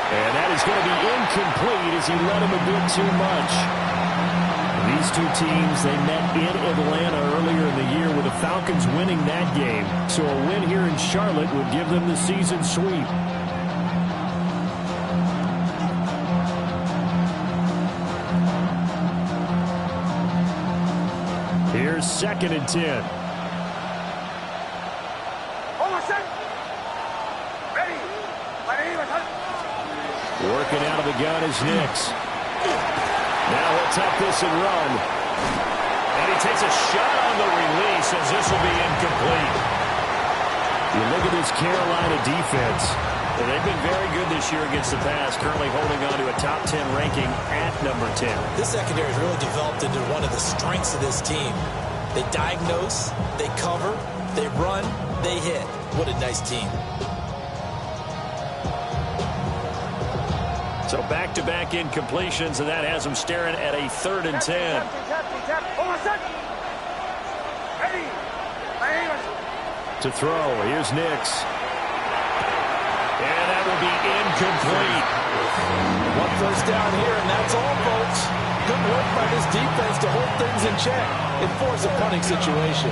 And that is going to be incomplete as he led him a bit too much. These two teams, they met in Atlanta earlier in the year with the Falcons winning that game. So a win here in Charlotte would give them the season sweep. Here's 2nd and 10. Working out of the gun is Nix. Now he'll tuck this and run. And he takes a shot on the release as this will be incomplete. You look at this Carolina defense. They've been very good this year against the pass, currently holding on to a top 10 ranking at number 10. This secondary has really developed into one of the strengths of this team. They diagnose, they cover, they run, they hit. What a nice team. So back-to-back incompletions, and that has them staring at a 3rd and 10. To throw, here's Nix. And that will be incomplete. One first down here, and that's all, folks. Good work by this defense to hold things in check and force a punting situation.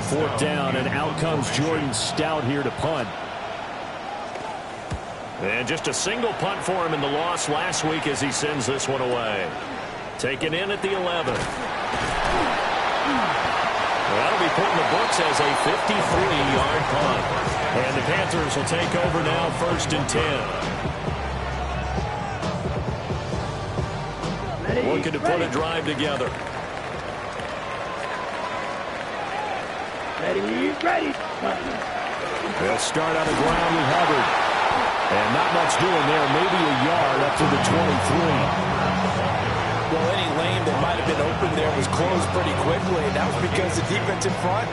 Fourth down, and out comes Jordan Stout here to punt. And just a single punt for him in the loss last week as he sends this one away. Taken in at the 11. That'll be put in the books as a 53-yard punt. And the Panthers will take over now, 1st and 10. Looking to put a drive together. Ready. They'll start on the ground with Hubbard. And not much doing there, maybe a yard up to the 23. Well, any lane that might have been open there was closed pretty quickly, and that was because the defense in front,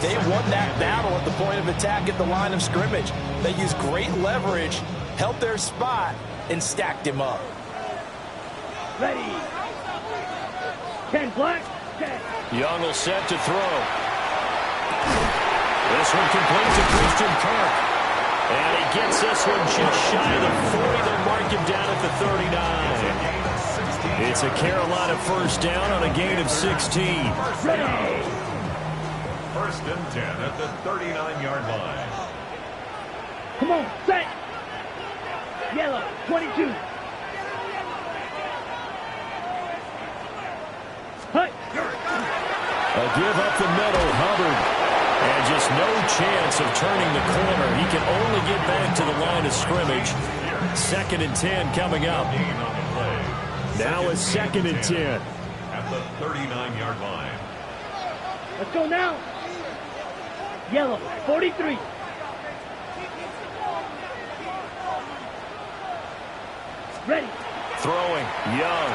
they won that battle at the point of attack at the line of scrimmage. They used great leverage, held their spot, and stacked him up. Ready. 10 black. 10. Young will set to throw. This one complete to Christian Kirk. And he gets this one just shy of the 40. They'll mark him down at the 39. It's a Carolina first down on a gain of 16. Ready. 1st and 10 at the 39-yard line. Come on, set. Yellow, 22. Hut. A give up the middle, Hubbard. And just no chance of turning the corner. He can only get back to the line of scrimmage. 2nd and 10 coming up. Now it's 2nd and 10. At the 39-yard line. Let's go now. Yellow, 43. Ready. Throwing, Young.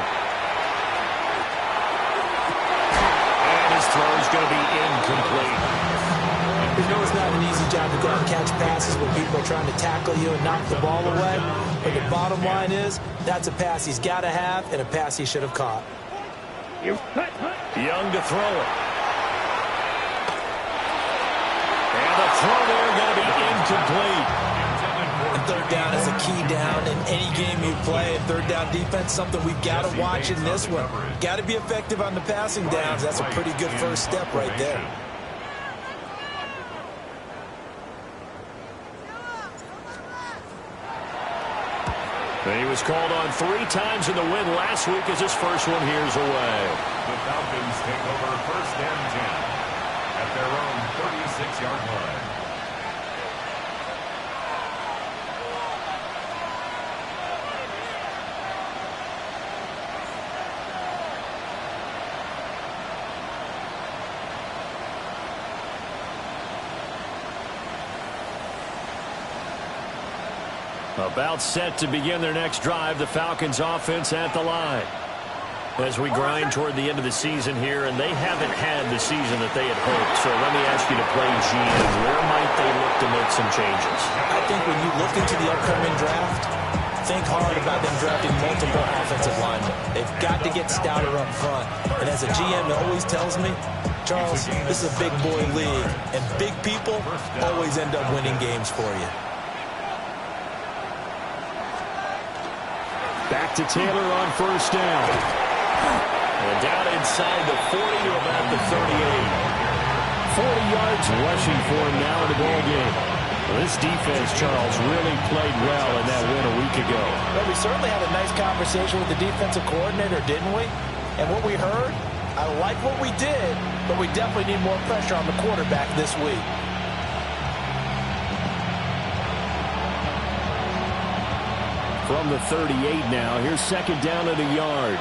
And his throw is going to be incomplete. You know it's not an easy job to go out and catch passes when people are trying to tackle you and knock the ball away. But the bottom line is, that's a pass he's got to have and a pass he should have caught. Young to throw it. And the throw there going to be incomplete. And 3rd down is a key down in any game you play. And 3rd down defense, something we've got to watch in this one. Got to be effective on the passing downs. That's a pretty good first step right there. And he was called on 3 times in the win last week as his first one here's away. The Falcons take over 1st and 10 at their own 36-yard line. About set to begin their next drive, the Falcons offense at the line. As we grind toward the end of the season here, and they haven't had the season that they had hoped. So let me ask you to play GM. Where might they look to make some changes? I think when you look into the upcoming draft, think hard about them drafting multiple offensive linemen. They've got to get stouter up front. And as a GM always tells me, Charles, this is a big boy league, and big people always end up winning games for you. Back to Taylor on first down. And down inside the 40 to about the 38. 40 yards rushing for him now in the ball game. Well, this defense, Charles, really played well in that win a week ago. Well, we certainly had a nice conversation with the defensive coordinator, didn't we? And what we heard, I like what we did, but we definitely need more pressure on the quarterback this week. From the 38 now, here's second down at a yard.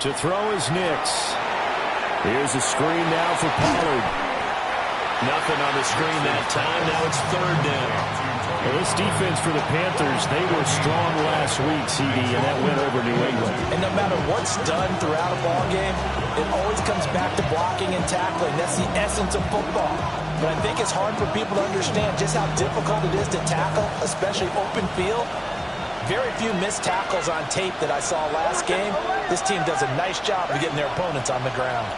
To throw is Nix. Here's a screen now for Pollard. Nothing on the screen that time. Now it's third down. Well, this defense for the Panthers, they were strong last week, CD, and that win over New England. And no matter what's done throughout a ball game, it always comes back to blocking and tackling. That's the essence of football. But I think it's hard for people to understand just how difficult it is to tackle, especially open field. Very few missed tackles on tape that I saw last game. This team does a nice job of getting their opponents on the ground.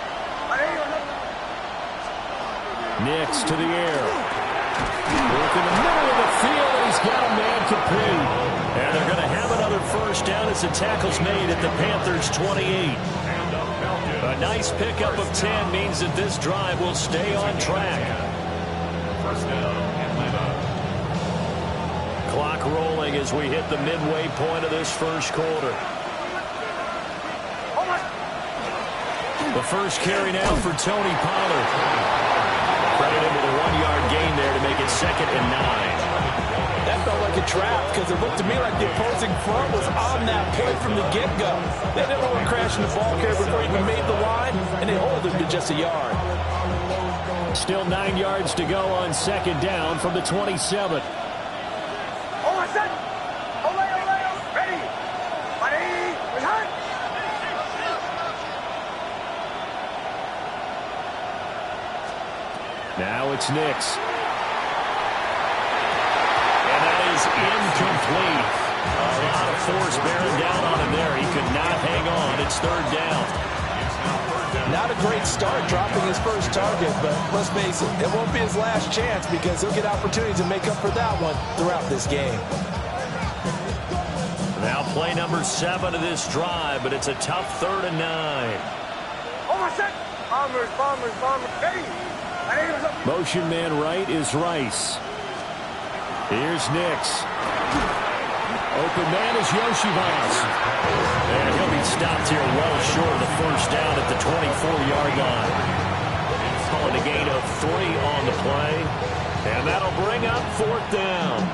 Nix to the air. Work in the middle of the field, and he's got a man complete. And they're going to have another first down as the tackle's made at the Panthers' 28. A nice pickup of 10 means that this drive will stay on track. First down, Atlanta. Clock rolling as we hit the midway point of this first quarter. The first carry now for Tony Pollard. Credit him with a 1-yard gain there to make it 2nd and 9. That felt like a trap because it looked to me like the opposing front was on that point from the get-go. They didn't want to crash in the ball carrier before he even made the line, and they hold him to just a yard. Still 9 yards to go on second down from the 27. Now it's Nix. And that is incomplete. A lot of force bearing down on him there. He could not hang on. It's third down. Not a great start dropping his first target, but let's face it, it won't be his last chance because he'll get opportunities to make up for that one throughout this game. Now play number 7 of this drive, but it's a tough 3rd and 9. Bombers, ready. Motion man right is Rice. Here's Nix. Open man is Yoshivas. And he'll be stopped here well short of the first down at the 24-yard line. Calling a gain of 3 on the play. And that'll bring up 4th down.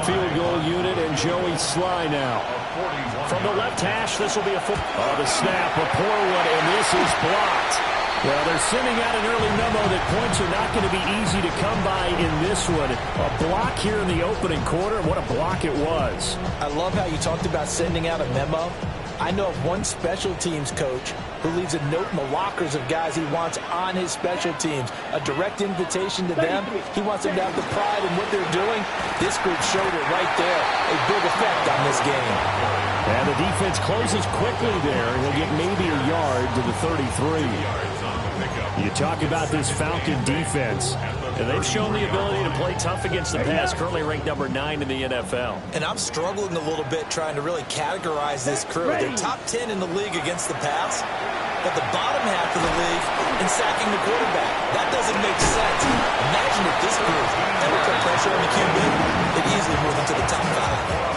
Field goal unit and Joey Sly now. From the left hash, this will be a foot. Oh, the snap, a poor one, and this is blocked. Well, they're sending out an early memo that points are not going to be easy to come by in this one. A block here in the opening quarter, and what a block it was. I love how you talked about sending out a memo. I know of one special teams coach who leaves a note in the lockers of guys he wants on his special teams. A direct invitation to them. He wants them to have the pride in what they're doing. This group showed it right there. A big effect on this game. And the defense closes quickly there. He'll get maybe a yard to the 33. You talk about this Falcon defense, and they've shown the ability to play tough against the pass, currently ranked number 9 in the NFL. And I'm struggling a little bit trying to really categorize this crew. They're top 10 in the league against the pass, but the bottom half of the league in sacking the quarterback. That doesn't make sense. Imagine if this group ever put pressure on the QB, they'd easily move into the top 5.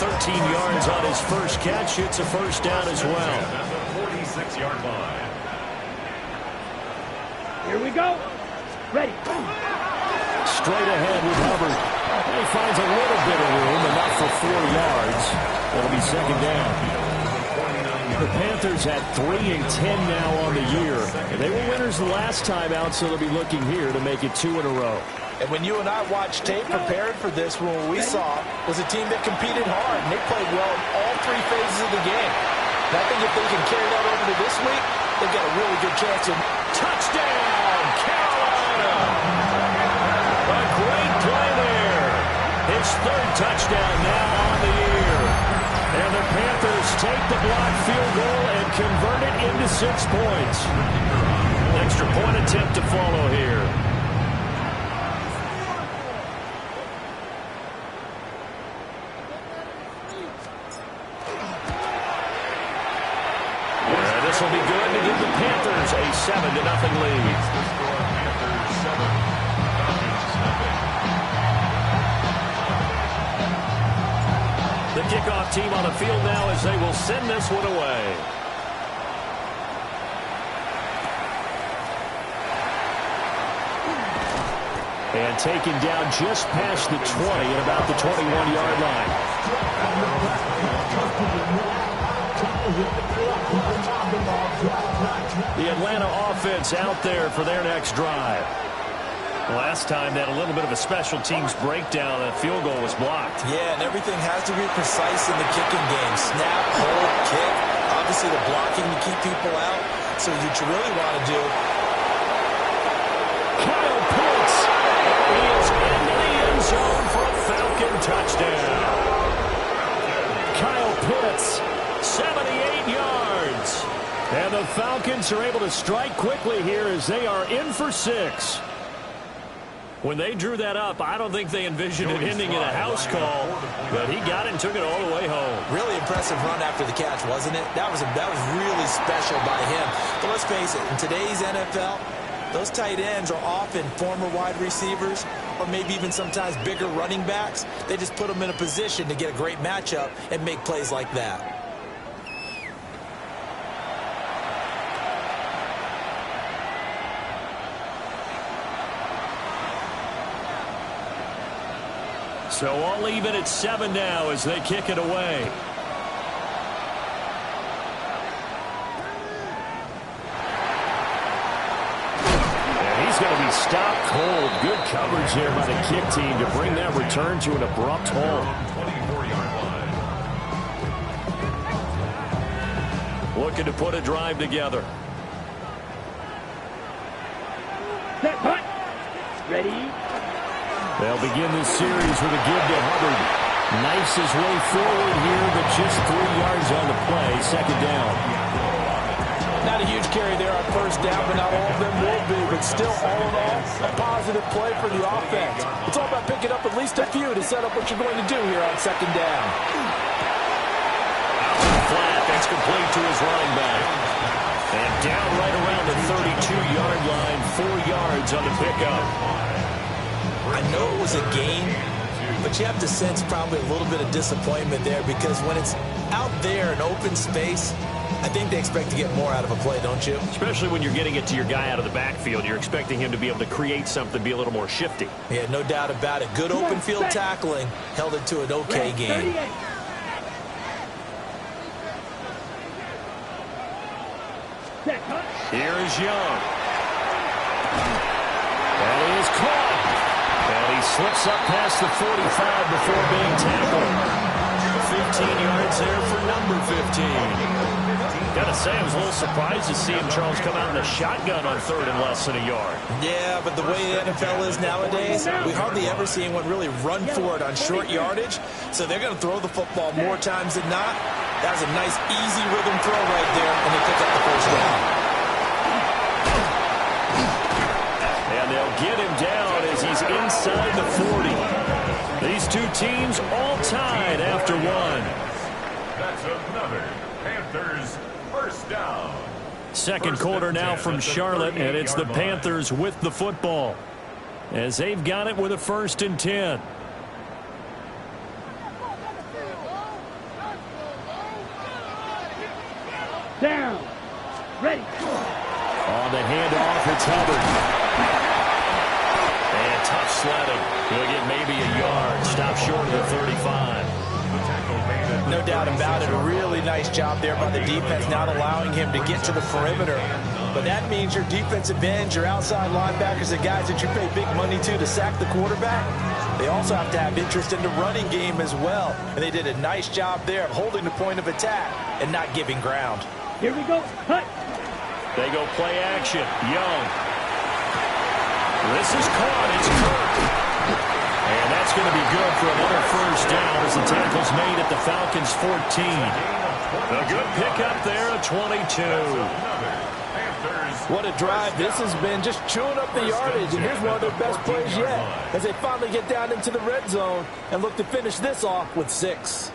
13 yards on his first catch. It's a first down as well. 46-yard line. Here we go. Ready. Straight ahead with Hubbard. And he finds a little bit of room, enough for 4 yards. That'll be second down. The Panthers at 3-10 now on the year. And they were winners the last time out, so they'll be looking here to make it 2 in a row. And when you and I watched tape prepared for this, what we saw was a team that competed hard, and they played well in all 3 phases of the game. And I think if they can carry that over to this week, they've got a really good chance to touchdown, Carolina! his third touchdown now on the year. And the Panthers take the blocked field goal and convert it into 6 points. Extra point attempt to follow here. This will be good to give the Panthers a 7-0 lead. The kickoff team on the field now as they will send this one away. And taken down just past the 20 at about the 21-yard line. The Atlanta offense out there for their next drive. Last time they had a little bit of a special teams breakdown. That field goal was blocked. Yeah, and everything has to be precise in the kicking game. Snap, hold, kick. Obviously the blocking to keep people out. So what you really want to do. Kyle Pitts. He is into the end zone for a Falcon touchdown. Kyle Pitts, 78 yards. And the Falcons are able to strike quickly here as they are in for 6. When they drew that up, I don't think they envisioned it ending in a house call, but he got it and took it all the way home. Really impressive run after the catch, wasn't it? That was really special by him. But let's face it, in today's NFL, those tight ends are often former wide receivers or maybe even sometimes bigger running backs. They just put them in a position to get a great matchup and make plays like that. So all even at 7 now as they kick it away. And he's going to be stopped cold. Good coverage there by the kick team to bring that return to an abrupt halt. 24-yard line. Looking to put a drive together. Set, punt. Ready. They'll begin this series with a give to Hubbard. Knifes his way forward here, but just 3 yards on the play. Second down. Not a huge carry there on first down, but not all of them will be. But still, all in all, a positive play for the offense. It's all about picking up at least a few to set up what you're going to do here on second down. Flat, that's complete to his running back. And down right around the 32-yard line, 4 yards on the pickup. I know it was a game, but you have to sense probably a little bit of disappointment there because when it's out there in open space, I think they expect to get more out of a play, don't you? Especially when you're getting it to your guy out of the backfield. You're expecting him to be able to create something, be a little more shifty. Yeah, no doubt about it. Good open field tackling held it to an okay game. Here is Young. That is caught. And he slips up past the 45 before being tackled. 15 yards there for number 15. Gotta say, I was a little surprised to see him, Charles, come out in a shotgun on third and less than a yard. Yeah, but the way the NFL is nowadays, we hardly ever see anyone really run for it on short yardage. So they're going to throw the football more times than not. That was a nice, easy rhythm throw right there, and they pick up the first down. And they'll get him down as he's inside the 40. These two teams all tied after one. That's another Panthers first down. Second quarter now from Charlotte, and it's the Panthers with the football as they've got it with a 1st and 10. Down. Ready. On the handoff, it's Hubbard. And tough sledding. He'll get maybe a yard. Stop short of the 35. No doubt about it. A really nice job there by the defense, not allowing him to get to the perimeter. But that means your defensive ends, your outside linebackers, the guys that you pay big money to sack the quarterback, they also have to have interest in the running game as well. And they did a nice job there of holding the point of attack and not giving ground. Here we go. Cut. They go play action. Young. This is caught. It's Kirk. And that's going to be good for another first down as the tackle's made at the Falcons' 14. A good pickup there at 22. What a drive this has been, just chewing up the yardage, and here's one of their best plays yet as they finally get down into the red zone and look to finish this off with 6.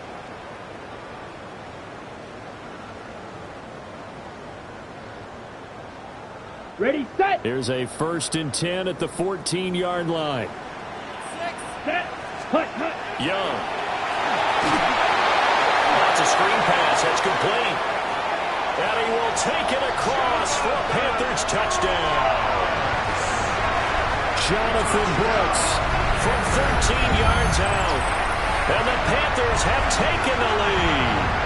Ready, set. Here's a 1st and 10 at the 14-yard line. Set. Hut, hut. Young. That's a screen pass. That's complete. And he will take it across for a Panthers touchdown. Jonathan Brooks from 13 yards out. And the Panthers have taken the lead.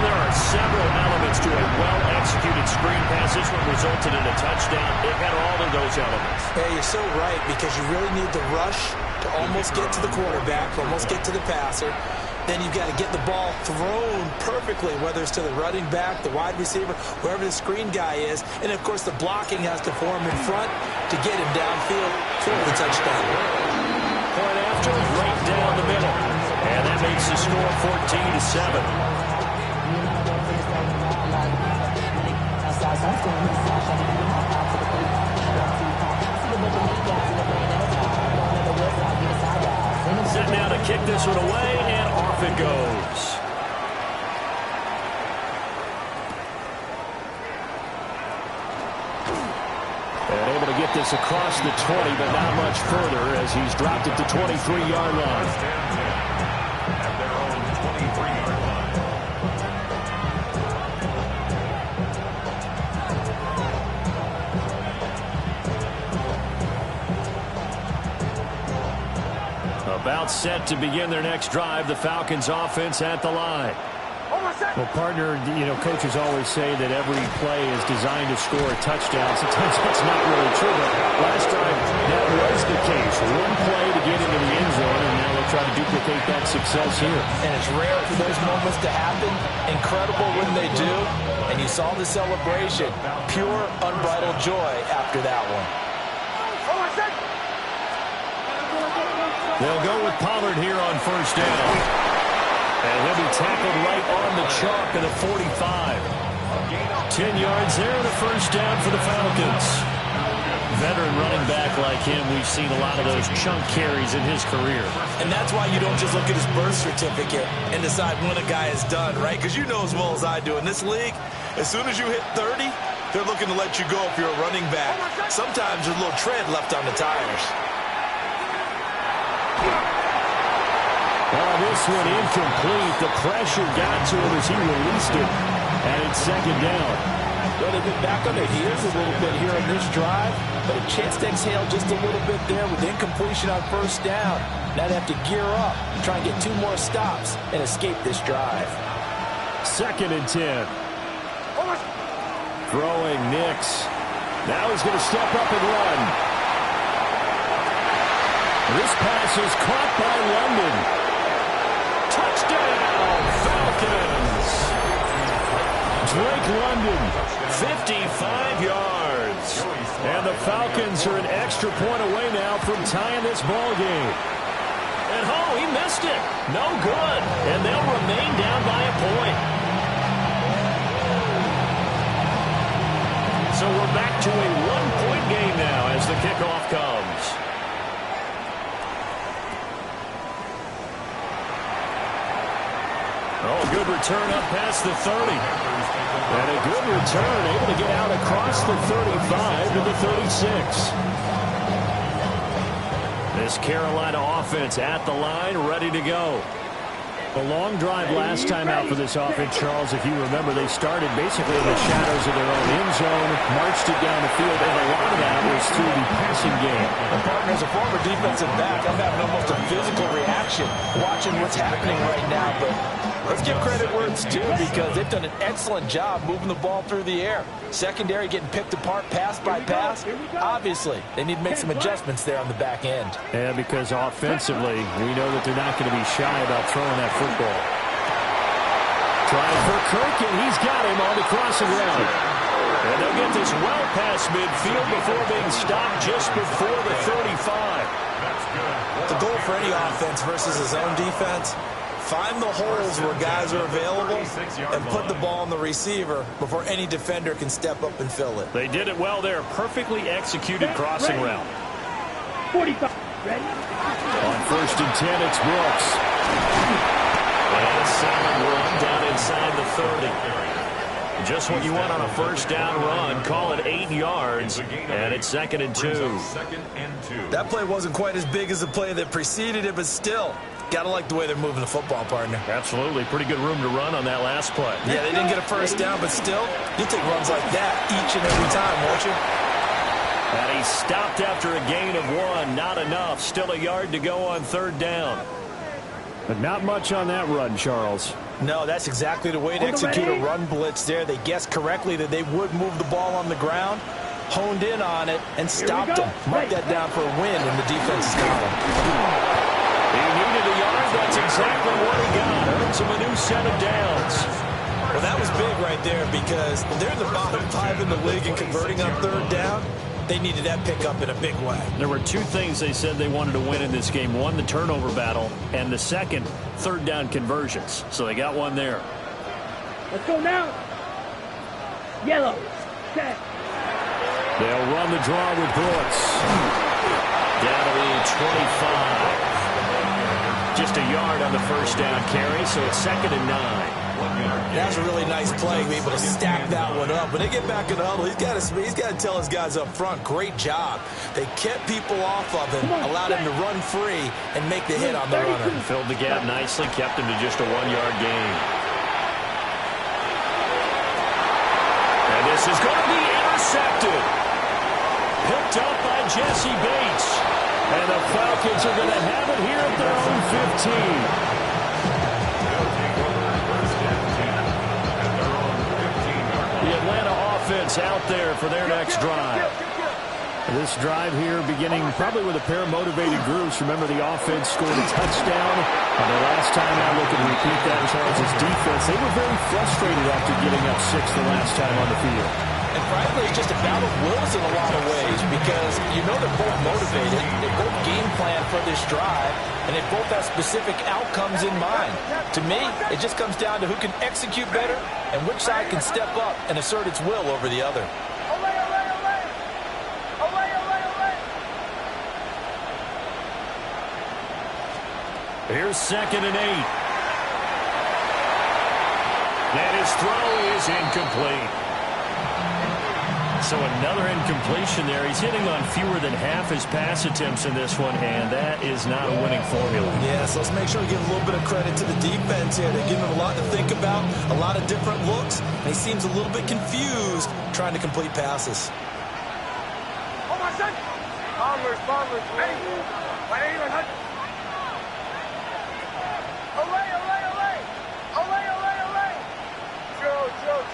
There are several elements to a well-executed screen pass. This one resulted in a touchdown. It had all of those elements. Yeah, you're so right, because you really need the rush to almost get to the quarterback, almost get to the passer. Then you've got to get the ball thrown perfectly, whether it's to the running back, the wide receiver, wherever the screen guy is. And, of course, the blocking has to form in front to get him downfield for the touchdown. Point after, right down the middle. And that makes the score 14-7. Set now to kick this one away, and off it goes. And able to get this across the 20, but not much further as he's dropped it to 23-yard line. At their own 23-yard line. About set to begin their next drive, the Falcons offense at the line. Well, partner, coaches always say that every play is designed to score a touchdown. Sometimes that's not really true, but last time that was the case. One play to get into the end zone, and now they'll try to duplicate that success here. And it's rare for those moments to happen. Incredible when they do. And you saw the celebration. Pure, unbridled joy after that one. They'll go with Pollard here on first down. And he'll be tackled right on the chalk at the 45. 10 yards there, the first down for the Falcons. Veteran running back like him, we've seen a lot of those chunk carries in his career. And that's why you don't just look at his birth certificate and decide when a guy is done, right? Because you know as well as I do, in this league, as soon as you hit 30, they're looking to let you go if you're a running back. Sometimes there's a little tread left on the tires. This one incomplete. The pressure got to him as he released it. And it's second down. Well, they've been back on their heels a little bit here on this drive, but a chance to exhale just a little bit there with incompletion on first down. Now they have to gear up, try and get 2 more stops, and escape this drive. 2nd and 10. Throwing Nix. Now he's going to step up and run. This pass is caught by London. Touchdown, Falcons. Drake London, 55 yards. And the Falcons are an extra point away now from tying this ball game. And he missed it. No good. And they'll remain down by a point. So we're back to a 1-point game now as the kickoff comes. Good return up past the 30. And a good return, able to get out across the 35 to the 36. This Carolina offense at the line, ready to go. A long drive last time out for this offense, Charles. If you remember, they started basically in the shadows of their own end zone, marched it down the field, and a lot of that was through the passing game. And partner, as a former defensive back, I'm having almost a physical reaction watching what's happening right now, but let's give credit where it's due because they've done an excellent job moving the ball through the air. Secondary getting picked apart pass by pass. Obviously, they need to make some adjustments there on the back end. Yeah, because offensively, we know that they're not going to be shy about throwing that football. Trying for Kirk, and he's got him on the crossing route. And they'll get this well past midfield before being stopped just before the 35. The goal for any offense versus his own defense, find the holes where guys are available and put the ball on the receiver before any defender can step up and fill it. They did it well there. Perfectly executed crossing route. 45. Ready? On 1st and 10, it's Brooks. And a solid run down inside the 30. Just what you want on a first down run. Call it 8 yards, and it's 2nd and 2. That play wasn't quite as big as the play that preceded it, but still, gotta like the way they're moving the football, partner. Absolutely. Pretty good room to run on that last play. Yeah, they didn't get a first down, but still, you'll take runs like that each and every time, won't you? And he stopped after a gain of 1. Not enough. Still a yard to go on 3rd down. But not much on that run, Charles. No, that's exactly the way to execute a run blitz there. They guessed correctly that they would move the ball on the ground, honed in on it, and stopped them. Mark that down for a win in the defense's column. He needed a yard. That's exactly what he got. Earns him a new set of downs. Well, that was big right there because they're the bottom 5 in the league in converting on 3rd down. They needed that pickup in a big way. There were 2 things they said they wanted to win in this game. One, the turnover battle, and the second, 3rd down conversions. So they got one there. Let's go now. Yellow. Set. They'll run the draw with Brooks. Down to the 25. Just a yard on the first down carry, so it's 2nd and 9. That was a really nice play to be able to stack that one up. When they get back in the huddle, he's got to tell his guys up front, great job. They kept people off of him, allowed him to run free, and make the hit on the runner. Filled the gap nicely, kept him to just a 1-yard gain. And this is going to be intercepted. Picked up by Jesse Bates. And the Falcons are going to have it here at their own 15. The Atlanta offense out there for their next drive. This drive here beginning probably with a pair of motivated groups. Remember, the offense scored a touchdown. And the last time I look and repeat that, Charles' defense, they were very frustrated after giving up 6 the last time on the field. And frankly, it's just a battle of wills in a lot of ways because you know they're both motivated. They both game plan for this drive, and they both have specific outcomes in mind. To me, it just comes down to who can execute better and which side can step up and assert its will over the other. Here's 2nd and 8. And his throw is incomplete. So another incompletion there. He's hitting on fewer than half his pass attempts in this one, and that is not a winning formula. Yeah, so let's make sure we give a little bit of credit to the defense here. They're giving him a lot to think about, a lot of different looks, and he seems a little bit confused trying to complete passes. Oh, my son. Bombers. Ready?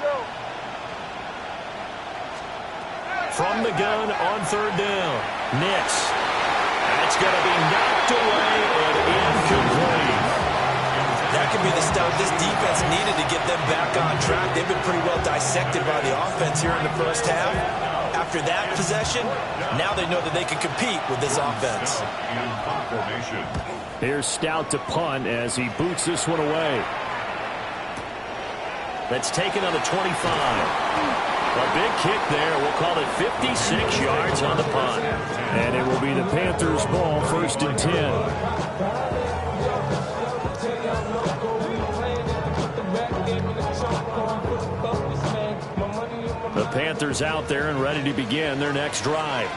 Joe. From the gun on 3rd down. Nix. That's going to be knocked away and incomplete. That could be the start this defense needed to get them back on track. They've been pretty well dissected by the offense here in the first half. After that possession, now they know that they can compete with this offense. Here's Stout to punt as he boots this one away. That's taken on the 25. A big kick there. We'll call it 56 yards on the punt. And it will be the Panthers' ball, 1st and 10. The Panthers out there and ready to begin their next drive.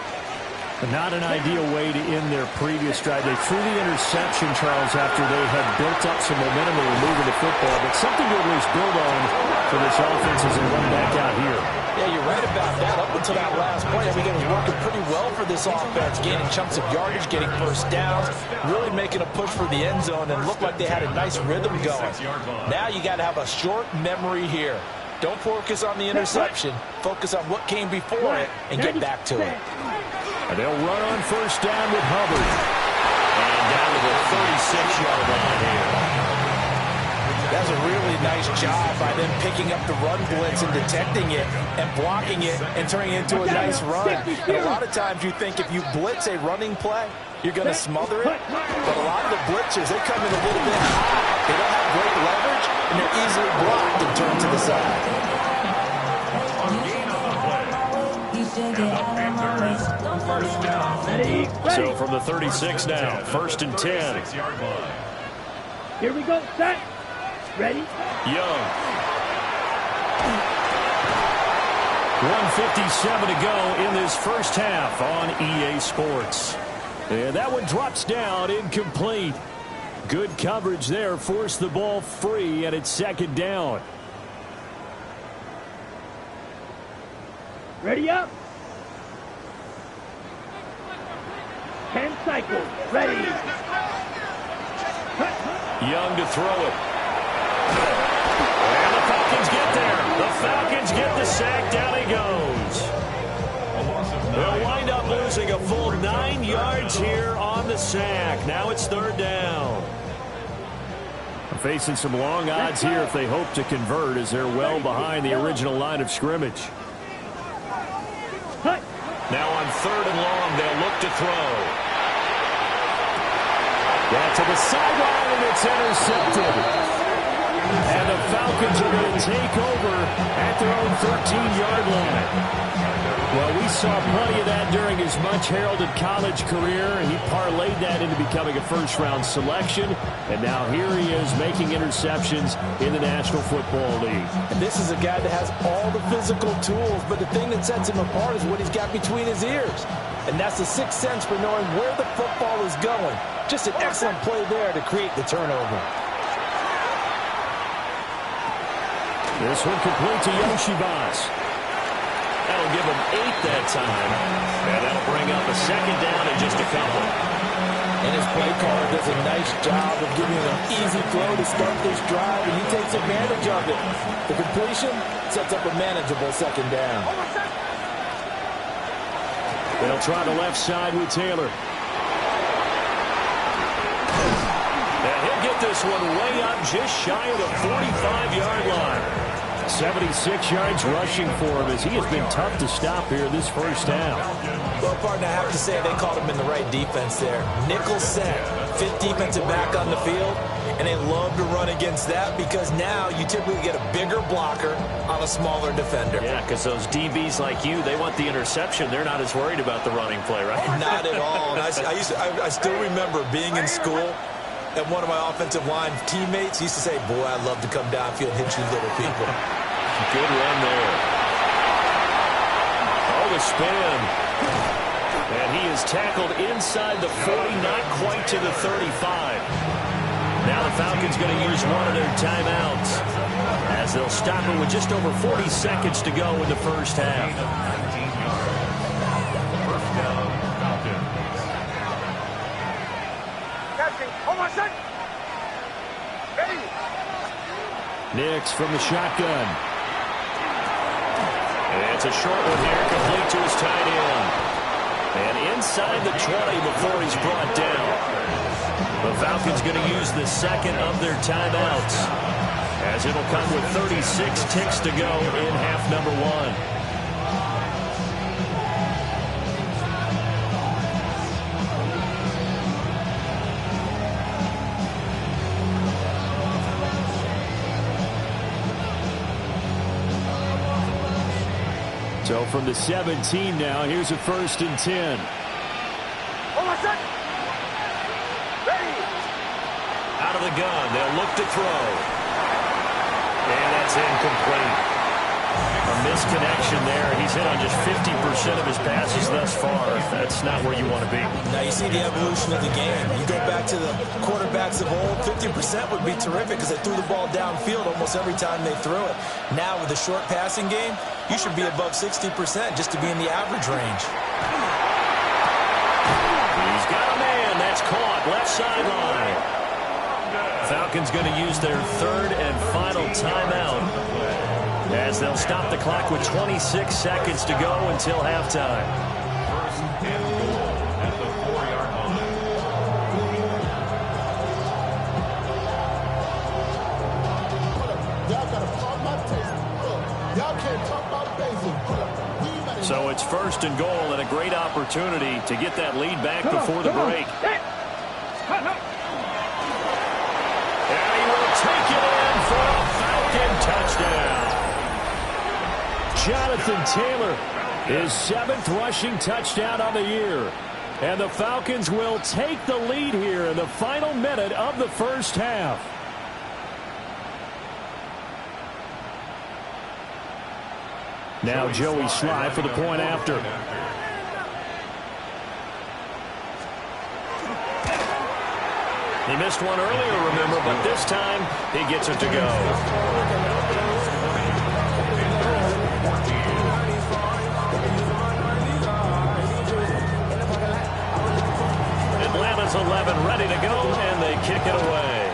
Not an ideal way to end their previous drive. They threw the interception, Charles, after they had built up some momentum and were moving the football, but something to at least build on for this offense as they run back out here. Yeah, you're right about that. Up until that last play, it was working pretty well for this offense, gaining chunks of yardage, getting first downs, really making a push for the end zone, and looked like they had a nice rhythm going. Now you got to have a short memory here. Don't focus on the interception. Focus on what came before it and get back to it. And they'll run on 1st down with Hubbard. And down to the 36-yard line here. That's a really nice job by them picking up the run blitz and detecting it and blocking it and turning it into a nice run. And a lot of times you think if you blitz a running play, you're going to smother it. But a lot of the blitzers, they come in a little bit high. They don't have great leverage, and they're easily blocked and turned to the side. So from the 36 now, 1st and 10. Here we go, set. Ready? Young. 1:57 to go in this first half on EA Sports. And that one drops down, incomplete. Good coverage there, forced the ball free, and it's 2nd down. Ready up. 10 cycles. Ready. Young to throw it. And the Falcons get there. The Falcons get the sack. Down he goes. They'll wind up losing a full 9 yards here on the sack. Now it's 3rd down. Facing some long odds here if they hope to convert, as they're well behind the original line of scrimmage. Now on 3rd and long, they'll look to throw. That to the sideline, and it's intercepted. And the Falcons are going to take over at their own 13-yard line. Well, we saw plenty of that during his much-heralded college career. He parlayed that into becoming a first-round selection. And now here he is making interceptions in the National Football League. And this is a guy that has all the physical tools, but the thing that sets him apart is what he's got between his ears. And that's the sixth sense for knowing where the football is going. Just an excellent play there to create the turnover. This one complete to Yoshibas. That'll give him 8 that time. And that'll bring up a 2nd down and just a couple. And his play caller does a nice job of giving him an easy throw to start this drive, and he takes advantage of it. The completion sets up a manageable 2nd down. They'll try the left side with Taylor. And he'll get this one way up just shy of the 45-yard line. 76 yards rushing for him, as he has been tough to stop here this first half. Well, partner, I have to say they called him in the right defense there. Nickel set, 5th defensive back on the field, and they love to run against that because now you typically get a bigger blocker on a smaller defender. Yeah, because those DBs like you, they want the interception. They're not as worried about the running play, right? Not at all. And I still remember being in school, and one of my offensive line teammates used to say, boy, I'd love to come downfield and hit you little people. Good run there. Oh, the spin. And he is tackled inside the 40, not quite to the 35. Now the Falcons going to use one of their timeouts, as they'll stop it with just over 40 seconds to go in the first half. 1st down, Falcons. Captain, hold on, son. Ready. Nix from the shotgun. And it's a short one here, complete to his tight end. And inside the 20 before he's brought down. The Falcons going to use the 2nd of their timeouts, as it'll come with 36 ticks to go in half number 1. So from the 17 now, here's a 1st and 10. Hold on, son. Ready. Out of the gun, they'll look to throw. And that's incomplete. A misconnection there. He's hit on just 50% of his passes thus far. That's not where you want to be. Now you see the evolution of the game. You go back to the quarterbacks of old, 50% would be terrific because they threw the ball downfield almost every time they threw it. Now with the short passing game, you should be above 60% just to be in the average range. He's got a man. That's caught. Left sideline. Falcons going to use their 3rd and final timeout, as they'll stop the clock with 26 seconds to go until halftime. 1st and goal at the 4-yard line. So it's 1st and goal and a great opportunity to get that lead back before the break. And he will take it in for a Falcon touchdown. Jonathan Taylor, his 7th rushing touchdown on the year. And the Falcons will take the lead here in the final minute of the first half. Now Joey Sly for the point after. He missed one earlier, remember, but this time he gets it to go. Atlanta's 11 ready to go, and they kick it away.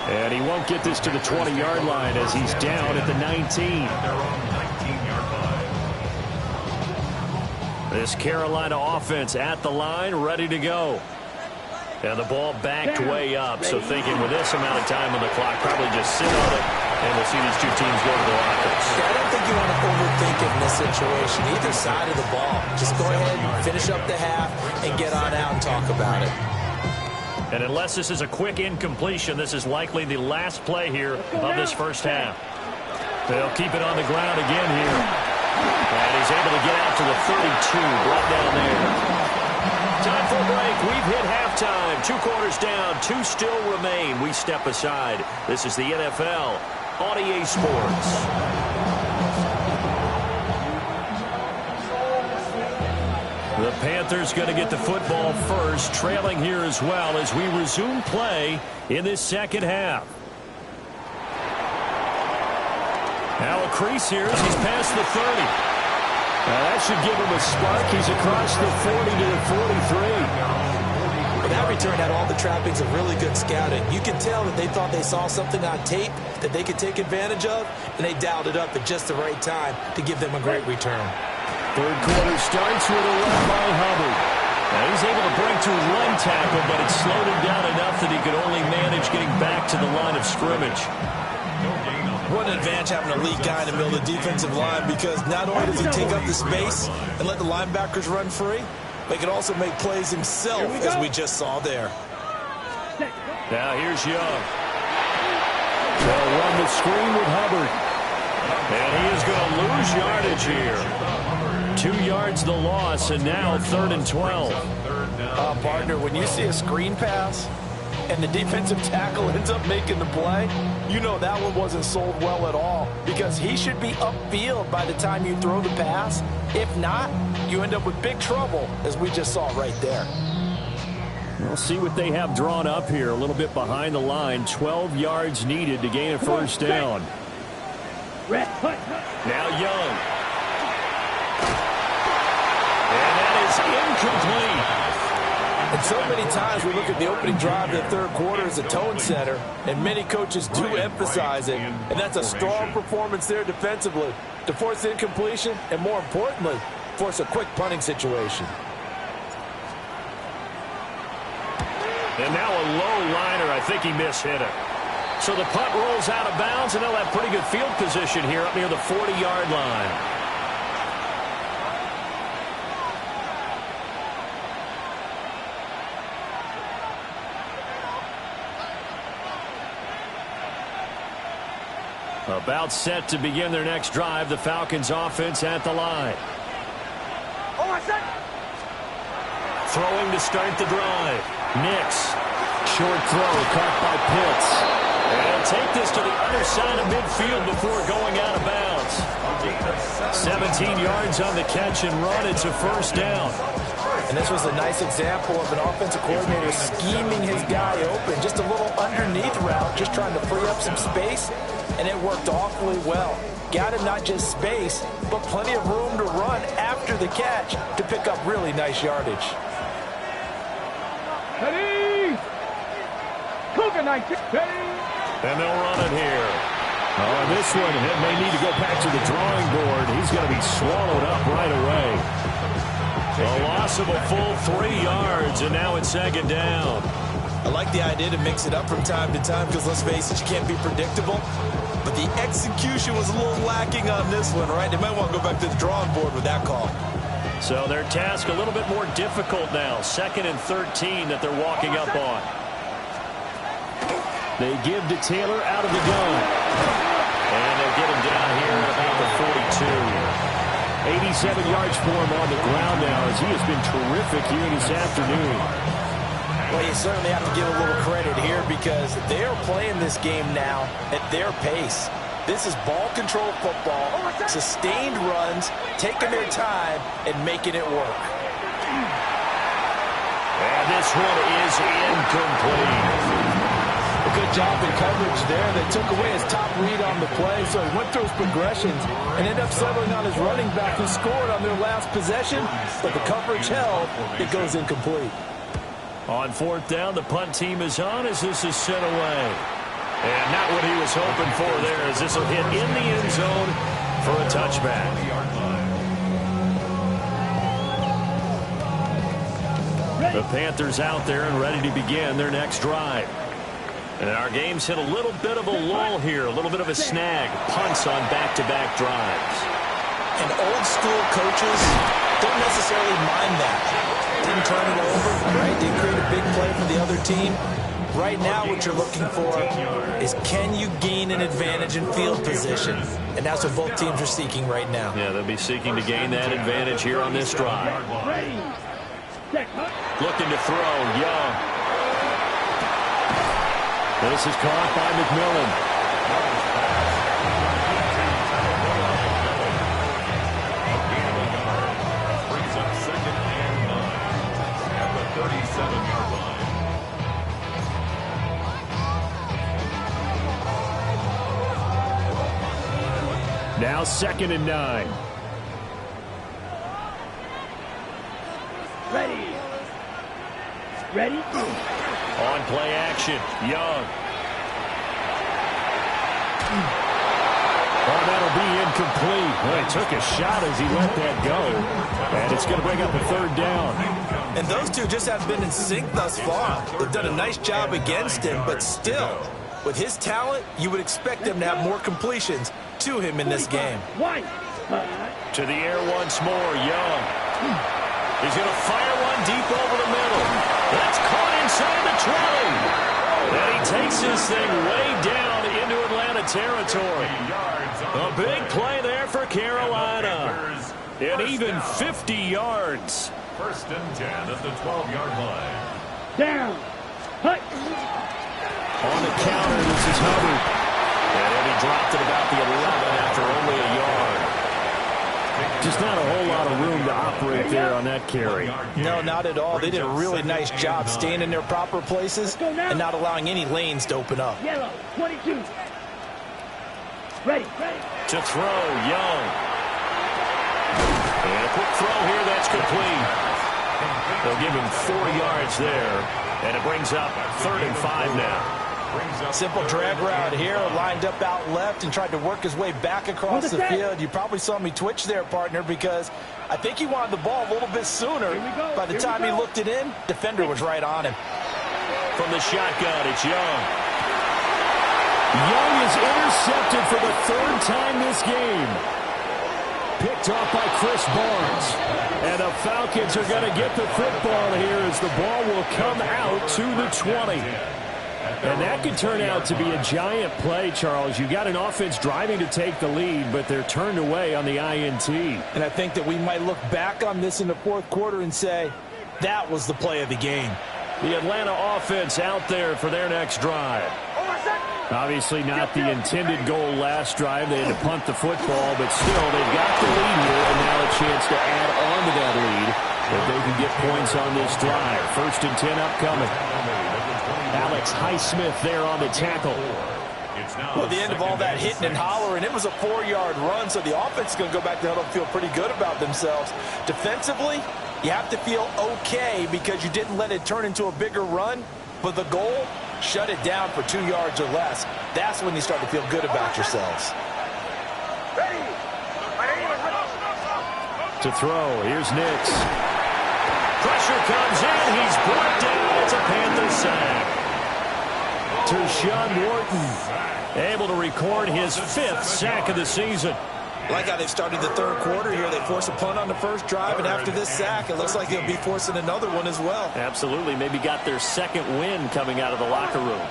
And he won't get this to the 20-yard line as he's down at the 19. This Carolina offense at the line, ready to go. And the ball backed way up, so thinking with this amount of time on the clock, probably just sit on it, and we'll see these two teams go to the lockers. I don't think you want to overthink it in this situation, either side of the ball. Just go ahead and finish up the half and get on out and talk about it. And unless this is a quick incompletion, this is likely the last play here of this first half. They'll keep it on the ground again here. And he's able to get out to the 32, brought down there. Time for a break. We've hit halftime. 2 quarters down, 2 still remain. We step aside. This is the NFL on EA Sports. The Panthers going to get the football first, trailing here as well as we resume play in this second half. Now a crease here as he's past the 30. That should give him a spark. He's across the 40 to the 43. But that return had all the trappings of really good scouting. You could tell that they thought they saw something on tape that they could take advantage of, and they dialed it up at just the right time to give them a great return. Third quarter starts with a run by Hubbard. Now he's able to break through one tackle, but it slowed him down enough that he could only manage getting back to the line of scrimmage. What an advantage having a lead guy in the middle of the defensive line, because not only does he take up the space and let the linebackers run free, but he can also make plays himself, as we just saw there. Now here's Young. They'll run the screen with Hubbard. And he is going to lose yardage here. 2 yards the loss, and now 3rd and 12. Partner, when you see a screen pass and the defensive tackle ends up making the play, you know that one wasn't sold well at all, because he should be upfield by the time you throw the pass. If not, you end up with big trouble, as we just saw right there. We'll see what they have drawn up here. A little bit behind the line. 12 yards needed to gain a first down. Now Young. And that is incomplete. And so many times we look at the opening drive of the third quarter as a tone setter, and many coaches do emphasize it, and that's a strong performance there defensively to force incompletion and, more importantly, force a quick punting situation. And now a low liner. I think he mishit it. So the punt rolls out of bounds, and they'll have pretty good field position here up near the 40-yard line. About set to begin their next drive. The Falcons offense at the line. Throwing to start the drive. Nix. Short throw caught by Pitts. And he'll take this to the other side of midfield before going out of bounds. 17 yards on the catch and run. It's a first down. And this was a nice example of an offensive coordinator scheming his guy open. Just a little underneath route, just trying to free up some space, and it worked awfully well. Got him not just space, but plenty of room to run after the catch to pick up really nice yardage. And they'll run it here. Oh, this one may need to go back to the drawing board. He's going to be swallowed up right away. A loss loss of a full 3 yards, and now it's second down. I like the idea to mix it up from time to time because, let's face it, you can't be predictable. But the execution was a little lacking on this one, right? They might want to go back to the drawing board with that call. So their task a little bit more difficult now. 2nd and 13 that they're walking up on. They give to Taylor out of the gun. And they'll get him down here at about the 42. 87 yards for him on the ground now as he has been terrific here this afternoon. Well, you certainly have to give a little credit here because they are playing this game now at their pace. This is ball control football, sustained runs, taking their time and making it work. And this one is incomplete. A good job in coverage there. They took away his top read on the play, so he went through his progressions and ended up settling on his running back who scored on their last possession, but the coverage held. It goes incomplete. On 4th down, the punt team is on as this is sent away. And not what he was hoping for there as this will hit in the end zone for a touchback. The Panthers out there and ready to begin their next drive. And our game's hit a little bit of a lull here, a little bit of a snag. Punts on back-to-back drives. And old school coaches don't necessarily mind that. Didn't turn it over, right? Didn't create a big play for the other team. Right now what you're looking for is can you gain an advantage in field position? And that's what both teams are seeking right now. Yeah, they'll be seeking to gain that advantage here on this drive. Looking to throw, Young. This is caught by McMillan. Brings up 2nd and 9 at the 37-yard line. Now 2nd and 9. Ready? On play action, Young. Oh, that'll be incomplete. Well, he took a shot as he let that go. And it's going to bring up a 3rd down. And those two just have been in sync thus far. They've done a nice job against him, but still, with his talent, you would expect him to have more completions to him in this game. To the air once more, Young. He's going to fire one deep over the middle. That's caught inside the 20. And he takes this thing way down into Atlanta territory. A big play there for Carolina. And even 50 yards. 1st and 10 at the 12-yard line. Down. Hut. On the counter, this is Hubbard. And he dropped it about the 11 after only a yard. Just not a whole lot of room to operate there on that carry. No, not at all. They did a really nice job staying in their proper places and not allowing any lanes to open up. Yellow. 22. Ready. To throw, Young. And a quick throw here, that's complete. They'll give him 4 yards there. And it brings up 3rd and 5 now. Simple drag route here, lined up out left and tried to work his way back across the field. You probably saw me twitch there, partner, because I think he wanted the ball a little bit sooner. By the time he looked it in, defender was right on him. From the shotgun, it's Young. Young is intercepted for the 3rd time this game. Picked off by Chris Barnes. And the Falcons are going to get the football here as the ball will come out to the 20. And that could turn out to be a giant play, Charles. You got an offense driving to take the lead, but they're turned away on the INT. And I think that we might look back on this in the 4th quarter and say, that was the play of the game. The Atlanta offense out there for their next drive. Obviously not the intended goal last drive. They had to punt the football, but still they've got the lead here, and now a chance to add on to that lead if they can get points on this drive. 1st and 10 upcoming. Alex Highsmith there on the tackle. Well, the end of all that hitting and hollering, it was a 4-yard run, so the offense is going to go back to huddle and feel pretty good about themselves. Defensively, you have to feel okay because you didn't let it turn into a bigger run, but the goal, shut it down for 2 yards or less. That's when you start to feel good about yourselves. To throw, here's Nix. Pressure comes in. He's brought down. It's a Panther sack. Tershawn Wharton able to record his 5th sack of the season. Like how they started the third quarter here. They force a punt on the first drive, and after this sack, it looks like they'll be forcing another one as well. Absolutely. Maybe got their second win coming out of the locker room.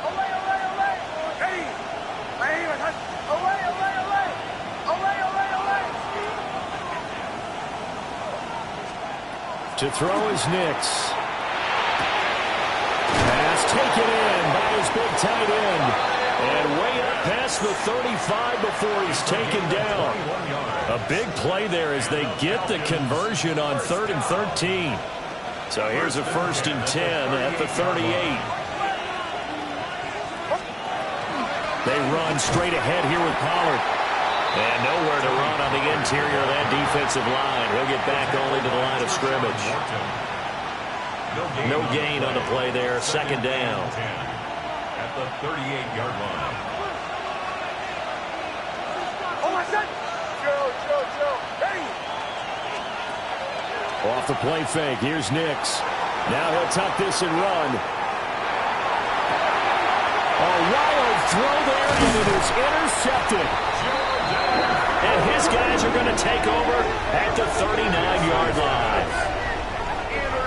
To throw is Nix. Pass taken in by his big tight end. And way up past the 35 before he's taken down. A big play there as they get the conversion on 3rd and 13. So here's a 1st and 10 at the 38. They run straight ahead here with Pollard. And nowhere to run on the interior of that defensive line. He'll get back only to the line of scrimmage. No gain on the play there. 2nd down. At the 38-yard line. Off the play fake. Here's Nix. Now he'll tuck this and run. A wild throw there, and it is intercepted. And his guys are going to take over at the 39-yard line.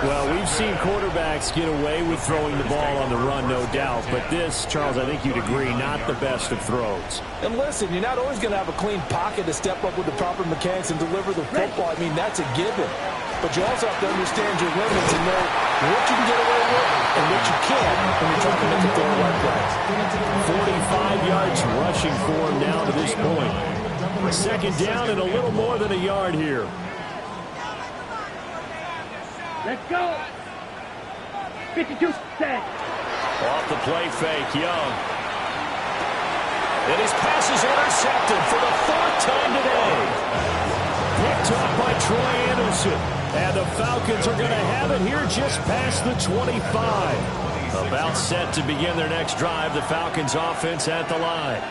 Well, we've seen quarterbacks get away with throwing the ball on the run, no doubt. But this, Charles, I think you'd agree, not the best of throws. And listen, you're not always going to have a clean pocket to step up with the proper mechanics and deliver the football. I mean, that's a given. But you also have to understand your limits and know what you can get away with and what you can't when you're trying to make a throw like that. 45 yards rushing for him now to this point. 2nd down and a little more than a yard here. Let's go. 52 set. Off the play fake, Young. And his pass is intercepted for the 4th time today. Picked off by Troy Anderson. And the Falcons are going to have it here just past the 25. About set to begin their next drive. The Falcons offense at the line.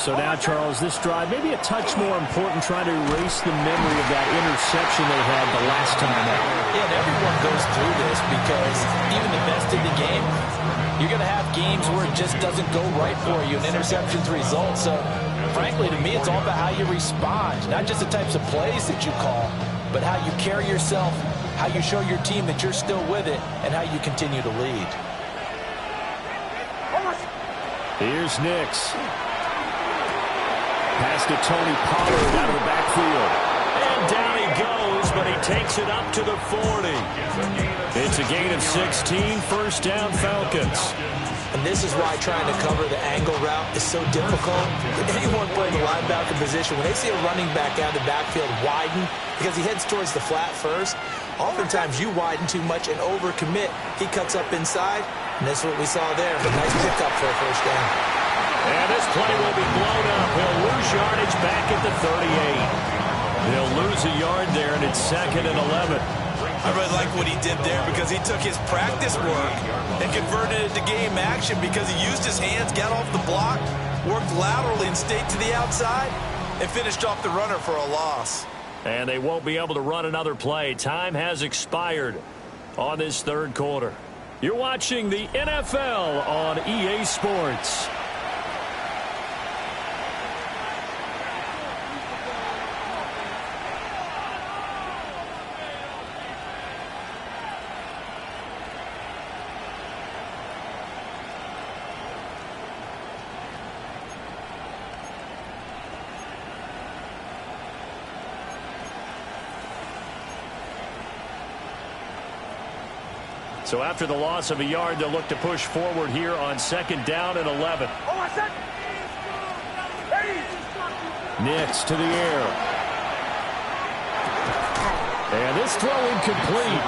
So now, Charles, this drive maybe a touch more important, trying to erase the memory of that interception they had the last time out. Yeah, and everyone goes through this because even the best in the game, you're going to have games where it just doesn't go right for you, and interceptions result. So, frankly, to me, it's all about how you respond, not just the types of plays that you call, but how you carry yourself, how you show your team that you're still with it, and how you continue to lead. Here's Nix. Pass to Tony Pollard out of the backfield. And down he goes, but he takes it up to the 40. It's a gain of 16, 1st down Falcons. And this is why trying to cover the angle route is so difficult. Anyone playing the linebacker position, when they see a running back out of the backfield widen, because he heads towards the flat first, oftentimes you widen too much and overcommit. He cuts up inside, and that's what we saw there. But nice pickup for a 1st down. And this play will be blown up. He'll lose yardage back at the 38. He'll lose a yard there, and it's 2nd and 11. I really like what he did there because he took his practice work and converted it to game action because he used his hands, got off the block, worked laterally and stayed to the outside, and finished off the runner for a loss. And they won't be able to run another play. Time has expired on this 3rd quarter. You're watching the NFL on EA Sports. So after the loss of a yard, they'll look to push forward here on 2nd down and 11. Nix to the air. And this throw incomplete.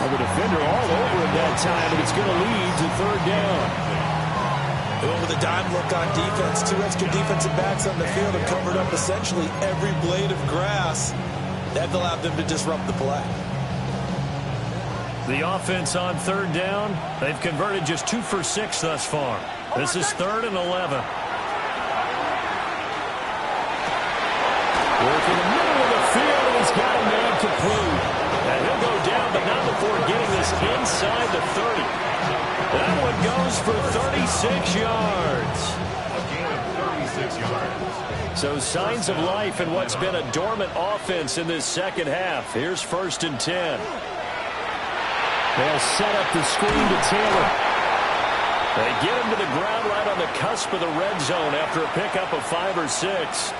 Well, the defender all over him that time, and it's going to lead to 3rd down. Going with a dime look on defense. 2 extra defensive backs on the field have covered up essentially every blade of grass. That allowed them to disrupt the play. The offense on 3rd down, they've converted just 2 for 6 thus far. This is 3rd and 11. Work in the middle of the field, and he's got a man complete. And he'll go down, but not before is inside the 30. That one goes for 36 yards. A gain of 36 yards. So signs of life in what's been a dormant offense in this second half. Here's 1st and 10. They'll set up the screen to Taylor. They get him to the ground right on the cusp of the red zone after a pickup of 5 or 6.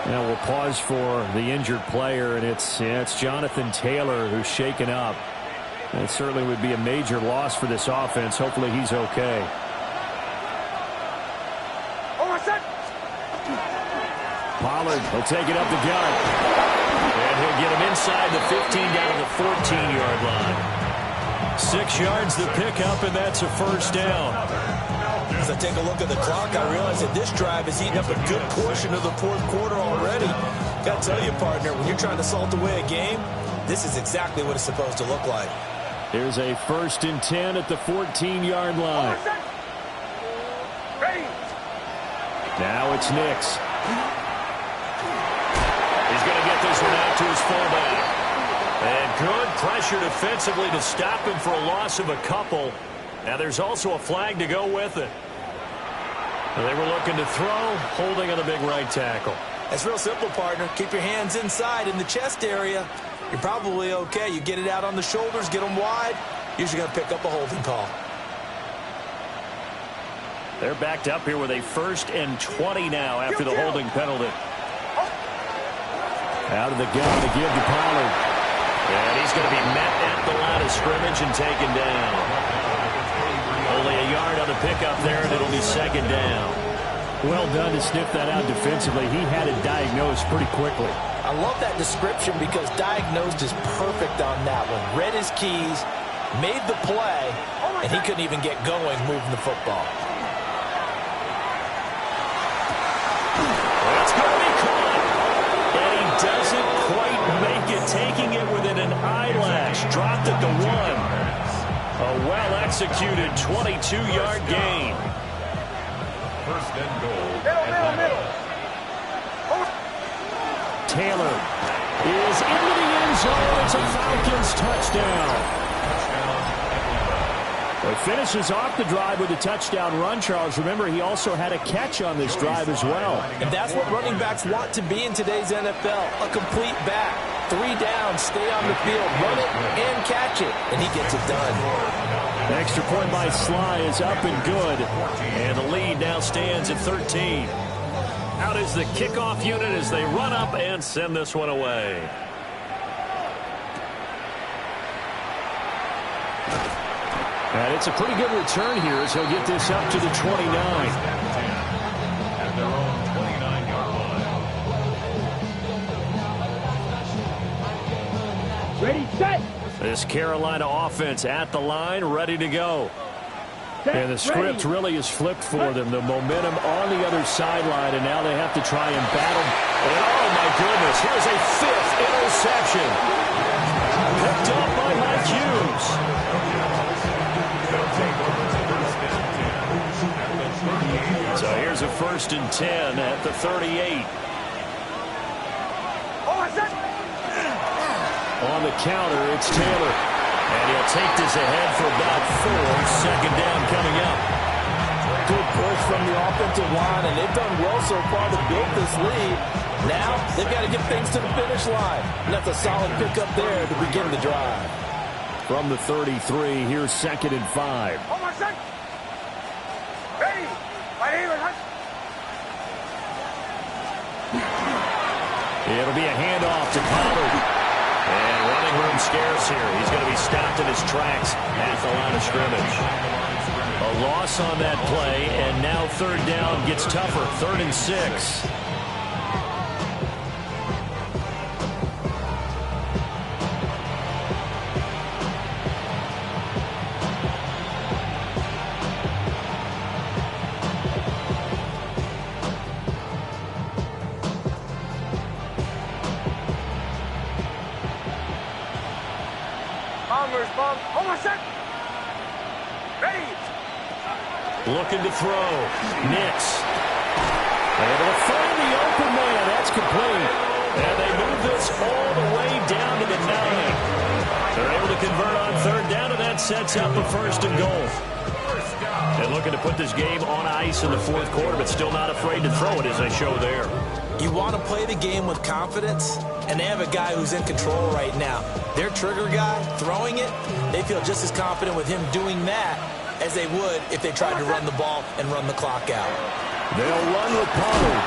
Now we'll pause for the injured player, and it's Jonathan Taylor who's shaken up. It certainly would be a major loss for this offense. Hopefully he's okay. Pollard will take it up the gut. And he'll get him inside the 15 down to the 14-yard line. 6 yards the pickup, and that's a 1st down. As I take a look at the clock, I realize that this drive has eaten up a good portion of the 4th quarter already. Got to tell you, partner, when you're trying to salt away a game, this is exactly what it's supposed to look like. Here's a 1st and 10 at the 14-yard line. Now it's Nix. He's going to get this one out to his fullback. And good pressure defensively to stop him for a loss of a couple. Now there's also a flag to go with it. They were looking to throw, holding on the big right tackle. That's real simple, partner. Keep your hands inside in the chest area. You're probably okay. You get it out on the shoulders, get them wide. Usually going to pick up a holding call. They're backed up here with a 1st and 20 now after the holding penalty. Out of the gun to give to Pollard. And he's going to be met at the line of scrimmage and taken down. Only a yard on the pickup there, and it'll be 2nd down. Well done to sniff that out defensively. He had it diagnosed pretty quickly. I love that description because diagnosed is perfect on that one. Read his keys, made the play, and he couldn't even get going moving the football. That's going to be caught. And he doesn't quite make it, taking it within an eyelash. Dropped at the 1. A well-executed 22-yard gain. 1st and goal. Middle. Taylor is into the end zone. It's a Falcons touchdown. It finishes off the drive with a touchdown run, Charles. Remember, he also had a catch on this drive as well. And that's what running backs want to be in today's NFL, a complete back. 3 down, stay on the field, run it and catch it, and he gets it done. The extra point by Sly is up and good. And the lead now stands at 13. Out is the kickoff unit as they run up and send this one away. And it's a pretty good return here as he'll get this up to the 29. At their own 29-yard line. Ready, set. This Carolina offense at the line, ready to go. Set, And the script really is flipped for them. The momentum on the other sideline, and now they have to try and battle. And oh, my goodness, here's a 5th interception. Picked up by Mike Hughes. So here's a 1st and 10 at the 38. On the counter, it's Taylor. And he'll take this ahead for about 4. 2nd down coming up. Good push from the offensive line, and they've done well so far to build this lead. Now they've got to get things to the finish line. And that's a solid pickup there to begin the drive. From the 33, here's 2nd and 5. Ready. It'll be a handoff to Pollard. And running room scarce here. He's going to be stopped in his tracks at the line of scrimmage. A loss on that play, and now 3rd down gets tougher. 3rd and 6. Looking to throw. Nix. Able to find the open man. That's complete. And they move this all the way down to the 9. They're able to convert on 3rd down, and that that sets up a 1st and goal. And looking to put this game on ice in the 4th quarter, but still not afraid to throw it as they show there. You want to play the game with confidence, and they have a guy who's in control right now. Their trigger guy, throwing it, they feel just as confident with him doing that as they would if they tried to run the ball and run the clock out. They'll run with Pollard.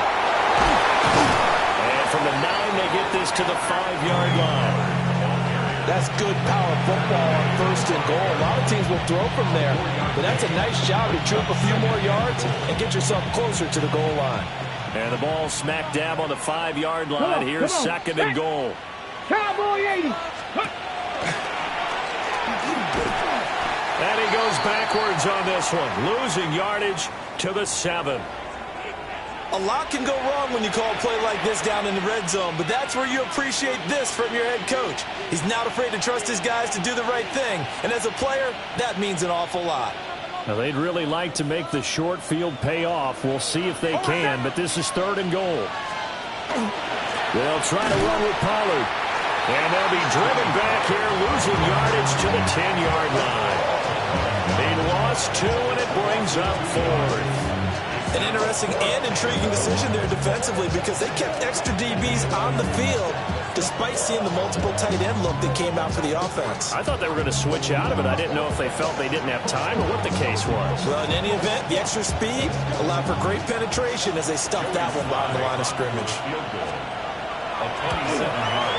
And from the 9, they get this to the 5-yard line. That's good power football on 1st and goal. A lot of teams will throw from there, but that's a nice job to troop a few more yards and get yourself closer to the goal line. And the ball smack dab on the 5-yard line. Here's 2nd and goal. Cowboy 80. And he goes backwards on this one, losing yardage to the 7. A lot can go wrong when you call a play like this down in the red zone, but that's where you appreciate this from your head coach. He's not afraid to trust his guys to do the right thing, and as a player, that means an awful lot. Now, they'd really like to make the short field pay off. We'll see if they can, but this is 3rd and goal. They'll try to run with Pollard, and they'll be driven back here, losing yardage to the 10-yard line. They lost 2, and it brings up 4th. An interesting and intriguing decision there defensively because they kept extra DBs on the field despite seeing the multiple tight end look that came out for the offense. I thought they were going to switch out of it. I didn't know if they felt they didn't have time or what the case was. Well, in any event, the extra speed allowed for great penetration as they stuffed that one behind the line of scrimmage.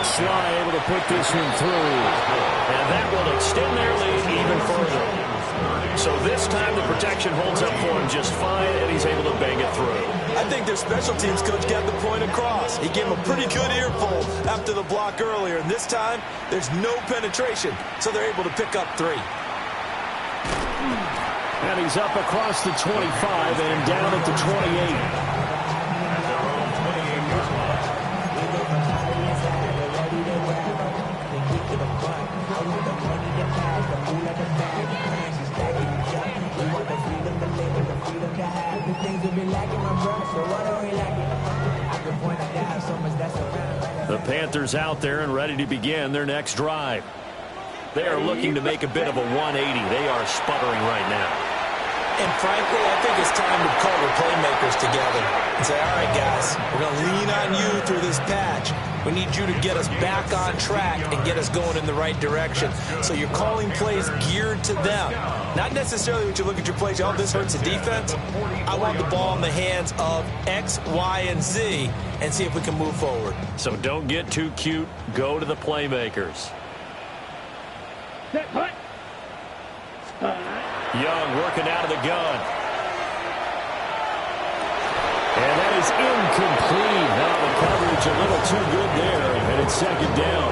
Sly able to put this one through, and that will extend their lead even further. So this time the protection holds up for him just fine, and he's able to bang it through. I think their special teams coach got the point across. He gave him a pretty good earful after the block earlier, and this time there's no penetration, so they're able to pick up 3. And he's up across the 25 and down at the 28. The Panthers out there and ready to begin their next drive. They are looking to make a bit of a 180. They are sputtering right now. And frankly, I think it's time to call the playmakers together and say, all right, guys, we're going to lean on you through this patch. We need you to get us back on track and get us going in the right direction. So you're calling plays geared to them. Not necessarily when you look at your plays, oh, this hurts the defense. I want the ball in the hands of X, Y, and Z and see if we can move forward. So don't get too cute. Go to the playmakers. Young working out of the gun. And that is incomplete. Now the coverage a little too good there, and it's 2nd down.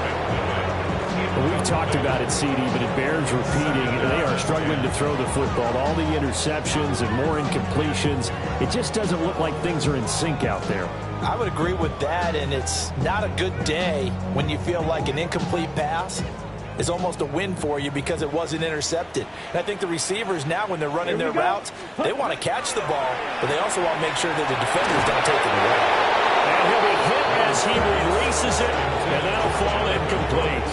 Well, we've talked about it, CD, but it bears repeating. They are struggling to throw the football. All the interceptions and more incompletions. It just doesn't look like things are in sync out there. I would agree with that, and it's not a good day when you feel like an incomplete pass is almost a win for you because it wasn't intercepted. And I think the receivers now, when they're running their routes, they want to catch the ball, but they also want to make sure that the defenders don't take it away. And he'll be hit as he releases it, and that'll fall incomplete.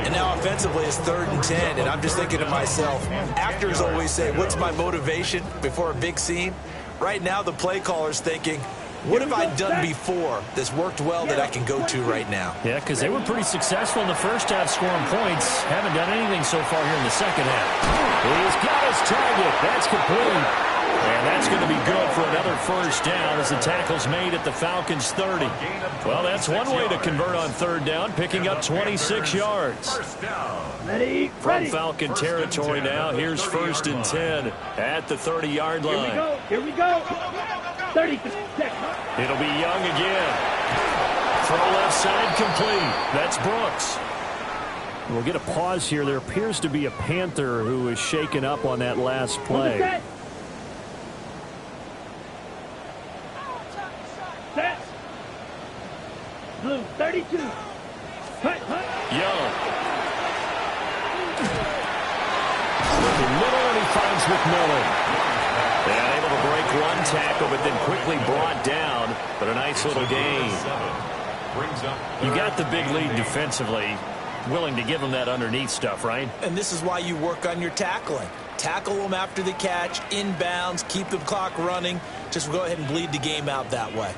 And now offensively it's 3rd and 10, and I'm just thinking to myself, actors always say, what's my motivation before a big scene? Right now the play caller's thinking, what have I done before that's worked well that I can go to right now? Yeah, because they were pretty successful in the first half scoring points. Haven't done anything so far here in the second half. He's got his target. That's complete. And that's going to be good for another 1st down as the tackle's made at the Falcons' 30. Well, that's one way to convert on 3rd down, picking up 26 yards. From Falcon territory now, here's 1st and 10 at the 30-yard line. Here we go. 30 seconds. It'll be Young again. Throw left side complete. That's Brooks. We'll get a pause here. There appears to be a Panther who is shaken up on that last play. Set. Blue 32. Young. Looking middle, and he finds McMillan. And able to break one tackle, but then quickly brought down. But a nice little gain. You got the big lead defensively. willing to give them that underneath stuff, right? And this is why you work on your tackling. Tackle them after the catch, inbounds, keep the clock running. Just go ahead and bleed the game out that way.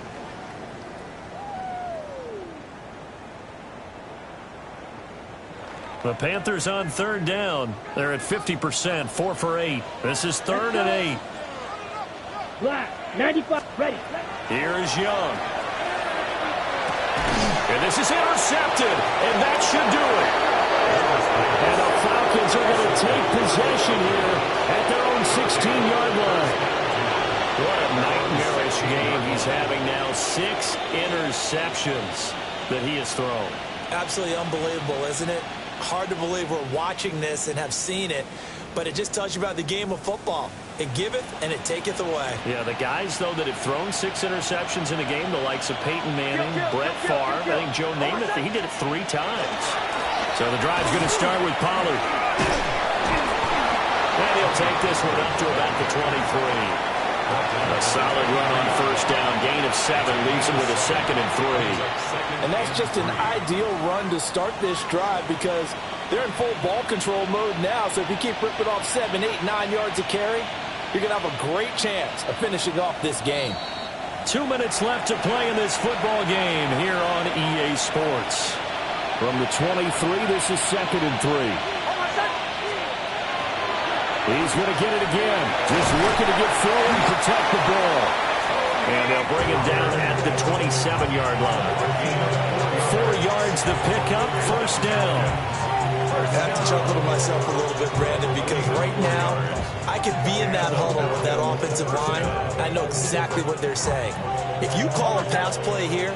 The Panthers on third down. They're at 50%, 4 for 8. This is 3rd and 8. Black, 95, ready. Here is Young. And this is intercepted, and that should do it. And the Falcons are going to take possession here at their own 16-yard line. What a nightmarish game he's having now. 6 interceptions that he has thrown. Absolutely unbelievable, isn't it? Hard to believe we're watching this and have seen it, but it just tells you about the game of football. It giveth and it taketh away. Yeah, the guys, though, that have thrown 6 interceptions in a game, the likes of Peyton Manning, Brett Favre, I think Joe Namath, he did it 3 times. So the drive's going to start with Pollard. And he'll take this one up to about the 23. A solid run on first down. Gain of 7 leaves him with a 2nd and 3. And that's just an ideal run to start this drive because they're in full ball control mode now. So if you keep ripping off 7, 8, 9 yards of carry, you're going to have a great chance of finishing off this game. 2 minutes left to play in this football game here on EA Sports. From the 23, this is 2nd and 3. He's going to get it again. Just looking to get forward and protect the ball. And they'll bring him down at the 27-yard line. 4 yards the pickup, first down. I have to chuckle to myself a little bit, Brandon, because right now I could be in that huddle with that offensive line. I know exactly what they're saying. If you call a pass play here,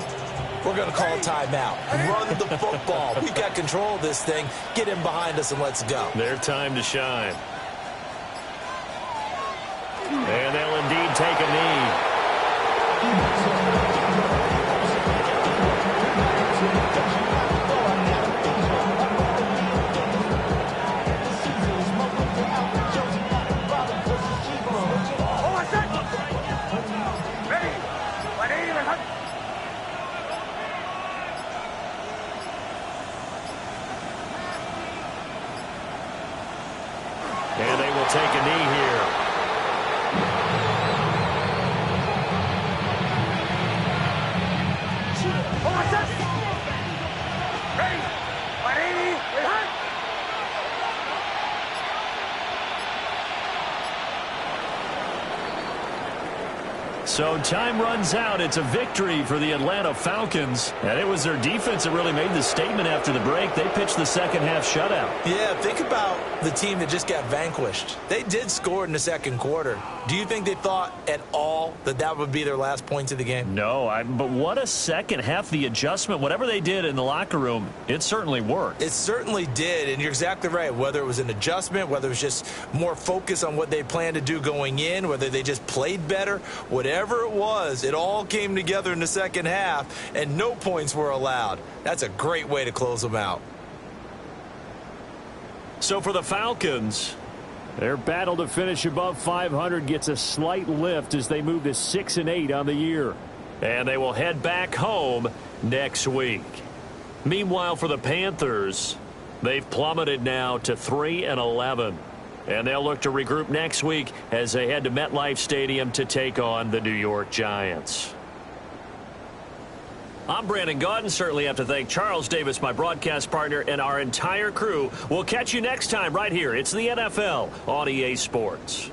we're going to call a timeout. Run the football. We've got control of this thing. Get in behind us and let's go. Their time to shine. And they'll indeed take a knee. And they will take a knee here. So time runs out. It's a victory for the Atlanta Falcons. And it was their defense that really made the statement after the break. They pitched the second half shutout. Yeah, think about the team that just got vanquished. They did score in the second quarter. Do you think they thought at all that that would be their last points of the game? No, but what a second half. The adjustment, whatever they did in the locker room, it certainly worked. It certainly did, and you're exactly right. Whether it was an adjustment, whether it was just more focus on what they planned to do going in, whether they just played better, whatever it was, it all came together in the second half, and no points were allowed. That's a great way to close them out. So for the Falcons, their battle to finish above 500 gets a slight lift as they move to 6-8 on the year. And they will head back home next week. Meanwhile, for the Panthers, they've plummeted now to 3-11. And they'll look to regroup next week as they head to MetLife Stadium to take on the New York Giants. I'm Brandon Gaudin. Certainly have to thank Charles Davis, my broadcast partner, and our entire crew. We'll catch you next time right here. It's the NFL on EA Sports.